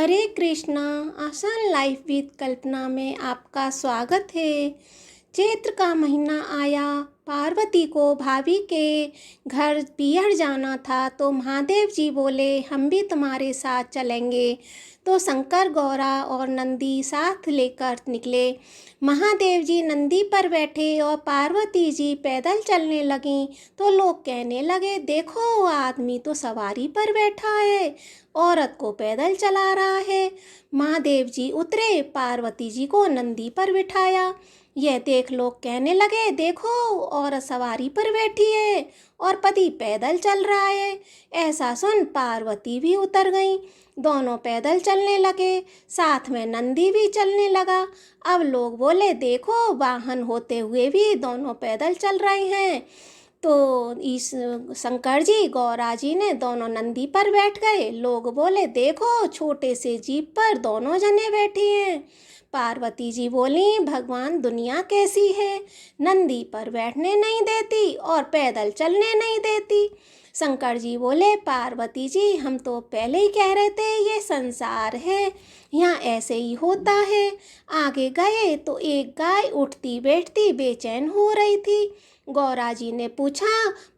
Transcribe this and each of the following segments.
हरे कृष्णा। आसान life with कल्पना में आपका स्वागत है। चैत्र का महीना आया। पार्वती को भाभी के घर पियर जाना था तो महादेव जी बोले हम भी तुम्हारे साथ चलेंगे। तो शंकर गौरा और नंदी साथ लेकर निकले। महादेव जी नंदी पर बैठे और पार्वती जी पैदल चलने लगीं। तो लोग कहने लगे देखो आदमी तो सवारी पर बैठा है, औरत को पैदल चला रहा है। महादेव जी उतरे, पार्वती जी को नंदी पर बिठाया। यह देख लोग कहने लगे देखो औरत सवारी पर बैठी है और पति पैदल चल रहा है। ऐसा सुन पार्वती भी उतर गईं। दोनों पैदल चलने लगे, साथ में नंदी भी चलने लगा। अब लोग बोले देखो वाहन होते हुए भी दोनों पैदल चल रहे हैं। तो इस शंकर जी गौरा जी ने दोनों नंदी पर बैठ गए। लोग बोले देखो छोटे से जीप पर दोनों जने बैठे हैं। पार्वती जी बोली भगवान दुनिया कैसी है, नंदी पर बैठने नहीं देती और पैदल चलने नहीं देती। शंकर जी बोले पार्वती जी हम तो पहले ही कह रहे थे ये संसार है, यहाँ ऐसे ही होता है। आगे गए तो एक गाय उठती बैठती बेचैन हो रही थी। गौरा जी ने पूछा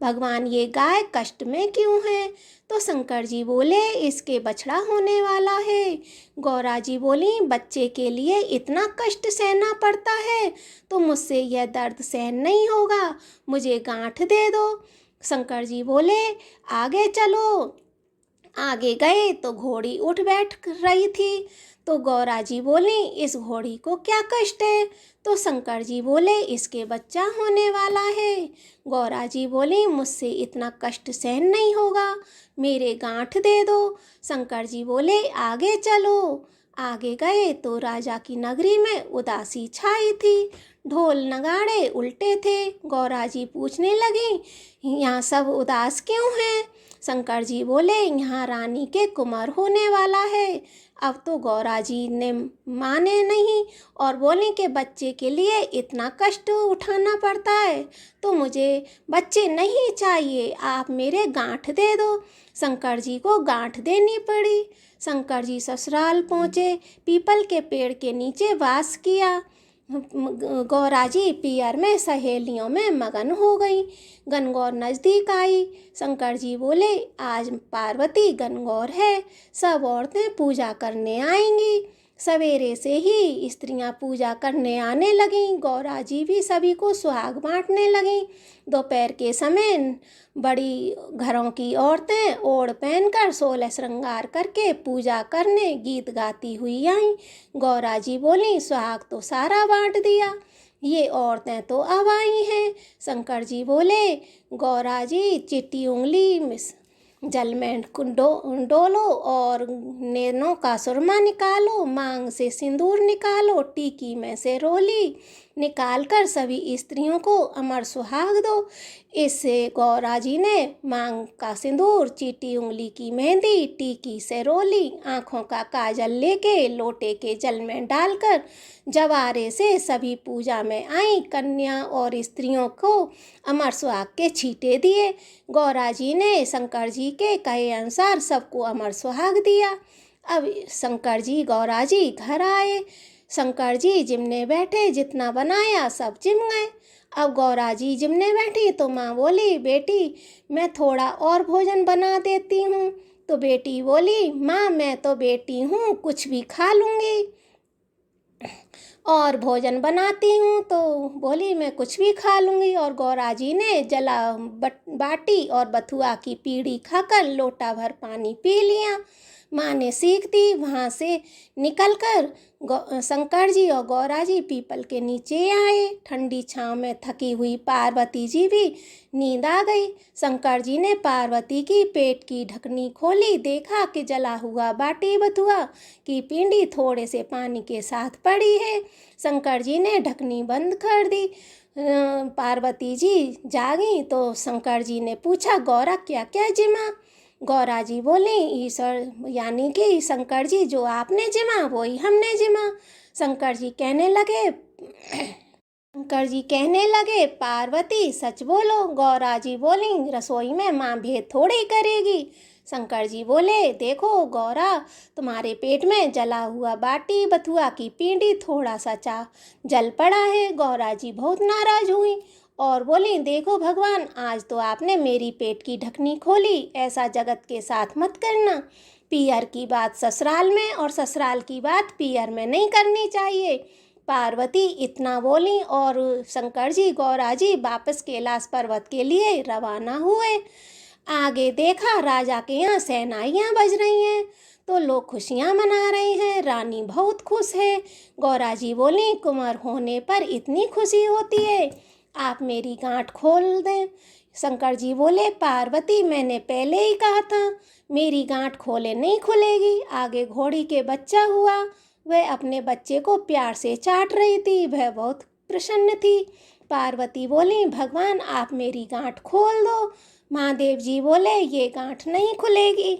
भगवान ये गाय कष्ट में क्यों है? तो शंकर जी बोले इसके बछड़ा होने वाला है। गौरा जी बोली बच्चे के लिए इतना कष्ट सहना पड़ता है तो मुझसे यह दर्द सहन नहीं होगा, मुझे गांठ दे दो। शंकर जी बोले आगे चलो। आगे गए तो घोड़ी उठ बैठ रही थी। तो गौरा जी बोली इस घोड़ी को क्या कष्ट है? तो शंकर जी बोले इसके बच्चा होने वाला है। गौरा जी बोली मुझसे इतना कष्ट सहन नहीं होगा, मेरे गांठ दे दो। शंकर जी बोले आगे चलो। आगे गए तो राजा की नगरी में उदासी छाई थी। ढोल नगाड़े उल्टे थे। गौरा जी पूछने लगी यहाँ सब उदास क्यों हैं? शंकर जी बोले यहाँ रानी के कुंवर होने वाला है। अब तो गौरा जी ने माने नहीं और बोले कि बच्चे के लिए इतना कष्ट उठाना पड़ता है तो मुझे बच्चे नहीं चाहिए, आप मेरे गांठ दे दो। शंकर जी को गांठ देनी पड़ी। शंकर जी ससुराल पहुँचे, पीपल के पेड़ के नीचे वास किया। गौरा जी पियर में सहेलियों में मगन हो गई। गणगौर नज़दीक आई। शंकर जी बोले आज पार्वती गणगौर है, सब औरतें पूजा करने आएंगी। सवेरे से ही स्त्रियां पूजा करने आने लगीं। गौरा जी भी सभी को सुहाग बांटने लगीं। दोपहर के समय बड़ी घरों की औरतें ओढ़ पहनकर 16 श्रृंगार करके पूजा करने गीत गाती हुई आईं। गौरा जी बोली सुहाग तो सारा बांट दिया, ये औरतें तो अब आई हैं। शंकर जी बोले गौरा जी चिट्टी उंगली जल में डोलो और नैनों का सुरमा निकालो, मांग से सिंदूर निकालो, टीकी में से रोली निकाल कर सभी स्त्रियों को अमर सुहाग दो। इससे गौरा जी ने मांग का सिंदूर, चीटी उंगली की मेहंदी, टीकी से रोली, आँखों का काजल लेके लोटे के जल में डालकर जवारे से सभी पूजा में आई कन्या और स्त्रियों को अमर सुहाग के छींटे दिए। गौरा जी ने शंकर जी के कहे अनुसार सबको अमर सुहाग दिया। अब शंकर जी गौरा जी घर आए। शंकर जी जिमने बैठे, जितना बनाया सब जिम गए। अब गौरा जी जिमने बैठी तो माँ बोली बेटी मैं थोड़ा और भोजन बना देती हूँ। तो बेटी बोली माँ मैं तो बेटी हूँ, कुछ भी खा लूँगी और भोजन बनाती हूँ। तो बोली मैं कुछ भी खा लूँगी। और गौरा जी ने जला बाटी और बथुआ की पीढ़ी खाकर लोटा भर पानी पी लिया। माँ ने सीख दी। वहाँ से निकलकर शंकर जी और गौरा जी पीपल के नीचे आए। ठंडी छाँव में थकी हुई पार्वती जी भी नींद आ गई। शंकर जी ने पार्वती की पेट की ढकनी खोली, देखा कि जला हुआ बाटी बथुआ की पिंडी थोड़े से पानी के साथ पड़ी है। शंकर जी ने ढकनी बंद कर दी। पार्वती जी जागी तो शंकर जी ने पूछा गौरा क्या क्या जिमा? गौरा जी बोले ईश्वर यानी कि शंकर जी जो आपने जिमा वही हमने जिमा। शंकर जी कहने लगे पार्वती सच बोलो। गौरा जी बोली रसोई में माँ भेद थोड़ी करेगी। शंकर जी बोले, देखो गौरा, तुम्हारे पेट में जला हुआ बाटी बथुआ की पिंडी थोड़ा सा जल पड़ा है। गौरा जी बहुत नाराज हुई और बोली, देखो भगवान, आज तो आपने मेरी पेट की ढकनी खोली, ऐसा जगत के साथ मत करना। पियर की बात ससुराल में और ससुराल की बात पियर में नहीं करनी चाहिए। पार्वती इतना बोली और शंकर जी गौरा जी वापस कैलाश पर्वत के लिए रवाना हुए। आगे देखा राजा के यहाँ शहनाइयाँ बज रही हैं तो लोग खुशियाँ मना रहे हैं, रानी बहुत खुश है। गौरा जी बोली, कुंवर होने पर इतनी खुशी होती है, आप मेरी गांठ खोल दें। शंकर जी बोले, पार्वती, मैंने पहले ही कहा था मेरी गांठ खोले नहीं खुलेगी। आगे घोड़ी के बच्चा हुआ, वह अपने बच्चे को प्यार से चाट रही थी, वह बहुत प्रसन्न थी। पार्वती बोली, भगवान आप मेरी गांठ खोल दो। महादेव जी बोले, ये गांठ नहीं खुलेगी।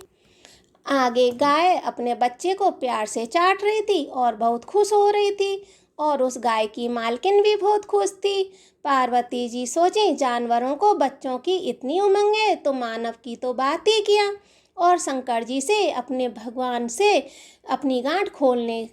आगे गाय अपने बच्चे को प्यार से चाट रही थी और बहुत खुश हो रही थी और उस गाय की मालकिन भी बहुत खुश थी। पार्वती जी सोची, जानवरों को बच्चों की इतनी उमंग है तो मानव की तो बात ही किया। और शंकर जी से अपने भगवान से अपनी गांठ खोलने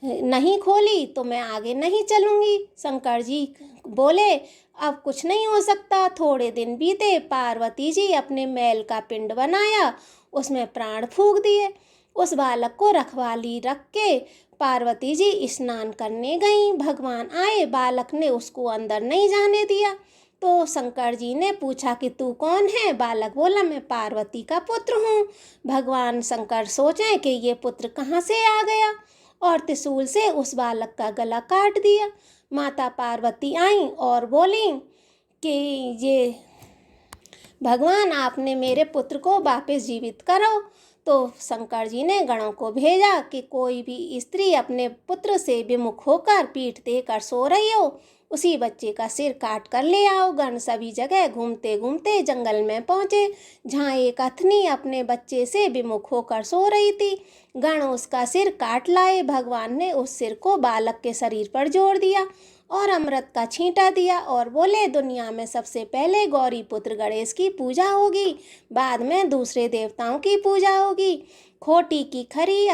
नहीं खोली तो मैं आगे नहीं चलूँगी। शंकर जी बोले, अब कुछ नहीं हो सकता। थोड़े दिन बीते, पार्वती जी अपने मैल का पिंड बनाया, उसमें प्राण फूंक दिए। उस बालक को रखवाली रख के पार्वती जी स्नान करने गईं। भगवान आए, बालक ने उसको अंदर नहीं जाने दिया। तो शंकर जी ने पूछा कि तू कौन है? बालक बोला, मैं पार्वती का पुत्र हूँ। भगवान शंकर सोचे कि ये पुत्र कहाँ से आ गया और त्रिशूल से उस बालक का गला काट दिया। माता पार्वती आईं और बोली कि ये भगवान, आपने मेरे पुत्र को वापस जीवित करो। तो शंकर जी ने गणों को भेजा कि कोई भी स्त्री अपने पुत्र से विमुख होकर पीठ देकर सो रही हो, उसी बच्चे का सिर काट कर ले आओ। गण सभी जगह घूमते घूमते जंगल में पहुँचे, जहाँ एक अथनी अपने बच्चे से विमुख होकर सो रही थी। गण उसका सिर काट लाए। भगवान ने उस सिर को बालक के शरीर पर जोड़ दिया और अमृत का छींटा दिया और बोले, दुनिया में सबसे पहले गौरी पुत्र गणेश की पूजा होगी, बाद में दूसरे देवताओं की पूजा होगी। खोटी की खरी